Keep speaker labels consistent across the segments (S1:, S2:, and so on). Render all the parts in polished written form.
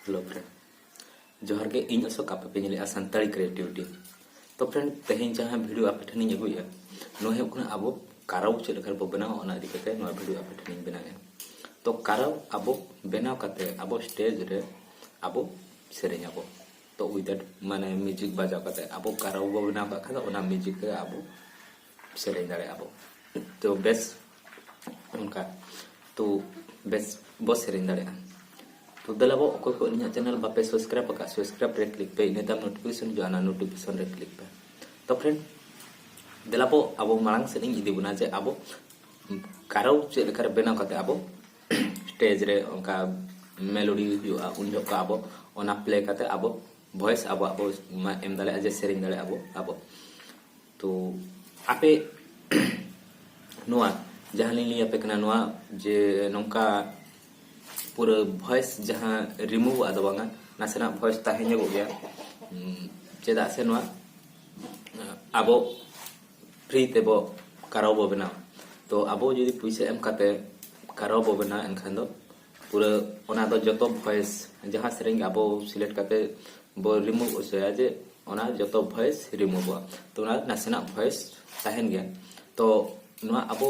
S1: Hello friend, जोहार के इन अशोक आपे पे नेले सानताड़ी क्रिएटिविटी। तो फ्रेंड तेहें जहां वीडियो आपे ठेनी अगुया नोहे उकना आबो काराव चेक लेखा बो बनाओ ओना इदी कते नो वीडियो आपे ठेनी बनाए। तो काराव आबो बनाव कते आबो स्टेज रे आबो सेरेñ आबो तो विदाउट माने म्यूजिक बजाव कते आबो काराव बो बनाव का खादा ओना म्यूजिक के आबो सेरेñ दाड़े आबो तो बेस उनका तो बेस बो सेरेñ दाड़े। तो दलाबो अकोय को इन्या चैनल बापे सब्सक्राइब का सब्सक्राइब रे क्लिक पे इने तब नोटिफिकेशन जो आना नोटिफिकेशन रे क्लिक पे। तो फ्रेंड दलाबो आबो मांग से इदी बुना जे आबो काराव चे लेकर बेनाव कते आबो स्टेज रे उनका मेलोडी हुआ उन जो का आबो ओना प्ले कते आबो वॉइस आबो आबो एम दाले जे सेरिंग दाले आबो तो आपे नोआ जहां लिली आपे कना नोआ जे नोंका पूरा वॉइस जहां रिमूव आदो बांगा नासेना वॉइस ताहें जो गया चेदा से नोआ आबो फ्री तेबो काराव बो बनाव। तो आबो जदि पैसा एम कते काराव बो बनाव एनखान दो पूरा ओना दो जतो वॉइस जहां सेरिंग आबो सिलेक्ट कते बो रिमूव ओसया जे ओना जतो वॉइस रिमूव तो ओना नासेना वॉइस ताहें गया। तो नोआ आबो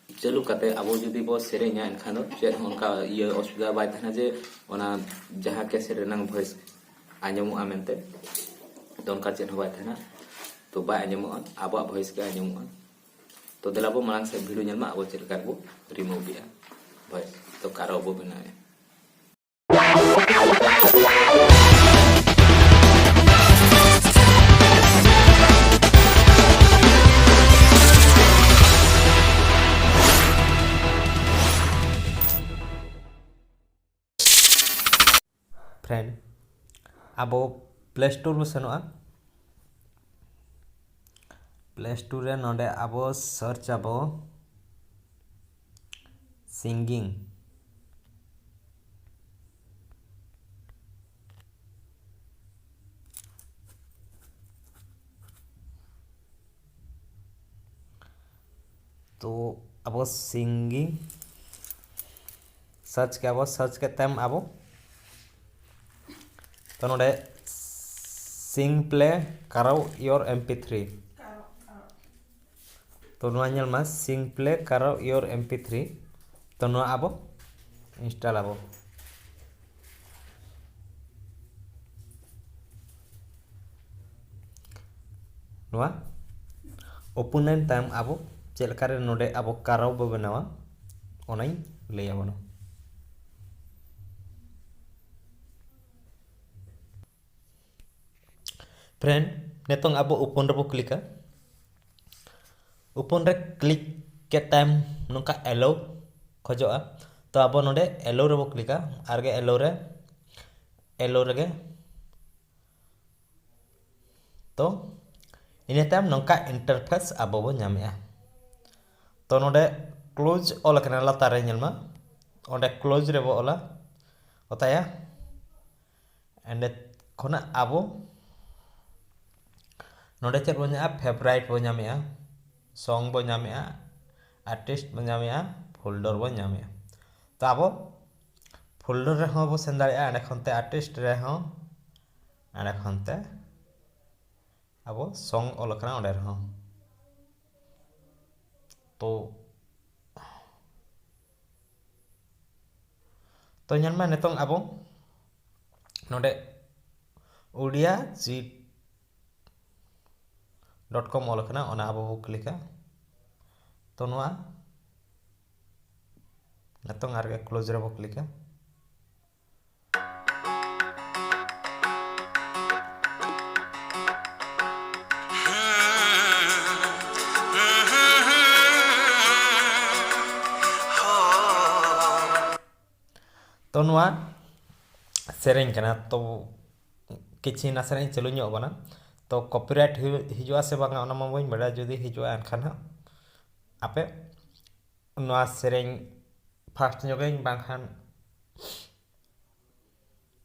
S1: चलू कते आबो जदि बो सेरेña एनखान दो चेद उनका ये असुविधा बाय थाना जे ओना जहां कैसे रेनांग वॉइस आंजमो आमेंते तो उनका चेद बाय थाना तो बाय आंजमो आबो वॉइस के आंजमो। तो दलाबो मांग से वीडियो नेलमा आबो चेद करबो रिमूव बिया वॉइस तो कारो बो बनाए।
S2: फ्रेंड आबो प्ले स्टोर में सेनोआ प्ले स्टोर रे नोडे आबो सर्च आबो सिंगिंग तो आबो सिंगिंग सर्च के आबो सर्च के तम आबो तो नोडे सिंग प्ले काराव योर mp3 तो नुआ नेल मा सिंग प्ले काराव योर mp3 तो नुआ आबो इंस्टॉल आबो नुआ ओपन एन टाइम आबो चेलकारे नोडे आबो काराव बो बनावा ओनाई ले आबो। फ्रेंड नेतों आबो ओपन रे क्लिका ओपन रे क्लिक के टाइम नोका एलो खोजोआ तो आबो नोडे एलो रे क्लिका आरगे एलो रे तो इने टाइम नोका इंटरफेस आबो बो नामेआ। तो नोडे क्लोज ऑल कना लातारे नेलमा ओंडे क्लोज रे बो ओला ओताया एंड खोना आबो नोडे चेक बो नामेआ फेवरेट बो नामेआ सॉन्ग बो नामेआ आर्टिस्ट बो नामेआ फोल्डर बो नामेआ। तो आबो फोल्डर रे हो बो सेन दाड़ेआ एंड खनते आर्टिस्ट रे हो एंड खनते आबो सॉन्ग ऑल कना ओंडे रे हो तो नेलमा नेतों आबो नोडे उड़िया जी .com ऑल कना ओना आबो बो क्लिका तो नुआ नेतों आरगे क्लोज रे बो क्लिका तो नुआ सेरेñ कना तो किछि ना सेरेñ चलु ᱧᱚᱜ बना तो कॉपीराइट हिजुआ से बांगा ओना मा बइन बड़ा जदि हिजुआ एनखान आपे नुआ सेरेñ फास्ट ᱧᱚᱜेñ बांखान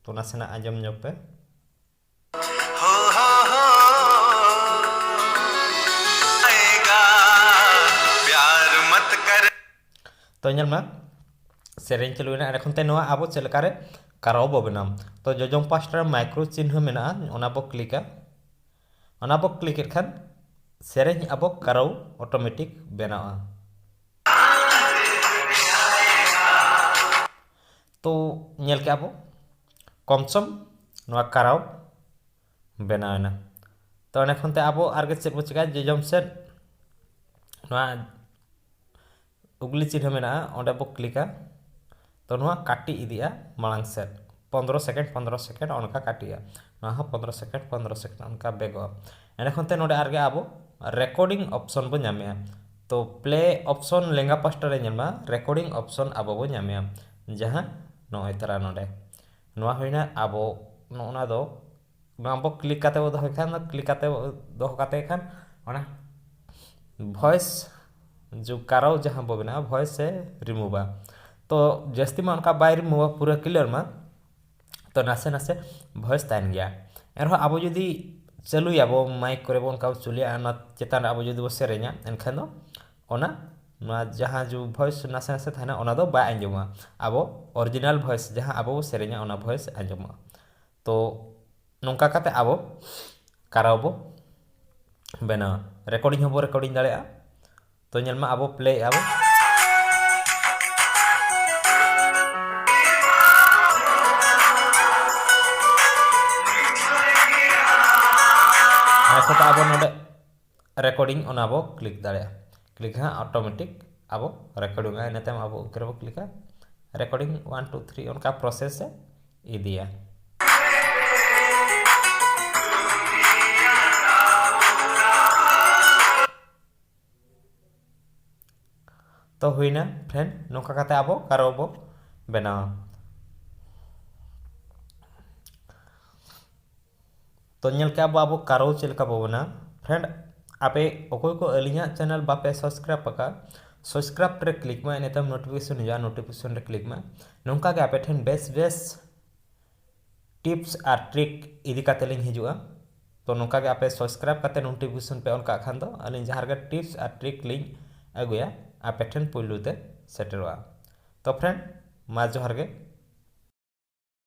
S2: तो नासेना आंजम ᱧᱚᱜ पे प्यार मत कर तो ñelma सेरेñ चलुना एखन ते नुआ आबो चलकारे ᱠᱟᱨᱟᱣ ᱵᱚ ᱵᱮᱱᱟᱣᱟ ᱛᱚ ᱡᱚᱡᱚᱢ ᱯᱟᱥᱴᱟ ᱨᱮ ᱢᱟइक्रो चिन्ह ᱢᱮᱱᱟᱜᱼᱟ ᱚᱱᱟ ᱵᱚ ᱠᱞᱤᱠᱟ ᱚᱱᱟ ᱵᱚ ᱠᱞᱤᱠ ᱮᱫ ᱠᱷᱟᱱ ᱥᱮᱨᱮᱧ ᱟᱵᱚ ᱠᱟᱨᱟᱣ অটোমেটিক ᱵᱮᱱᱟᱣᱟ तो ñel के आबो कमसम नवा कराव बनावना तो अने खनते आबो आरगे चेक बो चिका जजम सेट नवा उगली चिन्ह मेना ओंडे बो क्लिका तो नवा काटी इदिया मांग सेट 15 सेकेंड ओनका काटिया नवा 15 सेकेंड ओनका बेगो अने खनते नोडे आरगे आबो रेकॉर्डिंग ऑप्शन बो नामेया तो प्ले ऑप्शन लेंगा पास्टा रे ñelma रेकॉर्डिंग ऑप्शन आबो बो नामेया जहां नोय तरा नोडे नोआ होइना आबो नोना दो नाम क्लिक काते दो खान क्लिक काते दो काते खान ओना वॉइस जो कराव जहां बो बना वॉइस से रिमूवा तो जस्ती में उनका बाय रिमूवा पूरा क्लियर में तो नासे नासे वॉइस तान गया एरहो आबो जदी चलू याबो माइक करे बो उनका चलिया ना चेतान आबो जदी बो सेरे냐 एनखान दो ओना जहाँ जो वॉइस नासे नासे थाना ओना दो बाय आंजमा आबो ओरिजिनल वॉइस जहाँ आबो सेरे냐 ओना वॉइस आंजमा तो नोंका काते आबो कराव बो बेना रेकॉर्डिंग हबो रेकॉर्डिंग दाड़ेया तो ñelma आबो प्ले आबो ऐसा तो आबो नोडे रेकॉर्डिंग ओना आबो क्लिक दाड़ेया क्लिक हाँ ऑटोमेटिक आबो रेकॉर्डिंग है नेते आबो करबो क्लिका रेकॉर्डिंग 1 2 3 उनका प्रोसेस है इदिया तो हुईना फ्रेंड नोका काते आबो कराव बो बनावा तो ñel के आबो कराव चलका बो बना फ्रेंड आपे ओकोय को अलिया चैनल बापे सब्सक्राइब पका सब्सक्राइब रे क्लिक में नेतम नोटिफिकेशन जा नोटिफिकेशन रे क्लिक में नोंका के आपे ठेन बेस टिप्स और ट्रिक इदी काते लिंग हिजुआ तो नोंका के आपे सब्सक्राइब काते नोटिफिकेशन पे ऑन का खान दो अलिन जहार के टिप्स और ट्रिक लिंक अगुया आपे ठेन पुलुते सेटरवा तो फ्रेंड मा जोहार के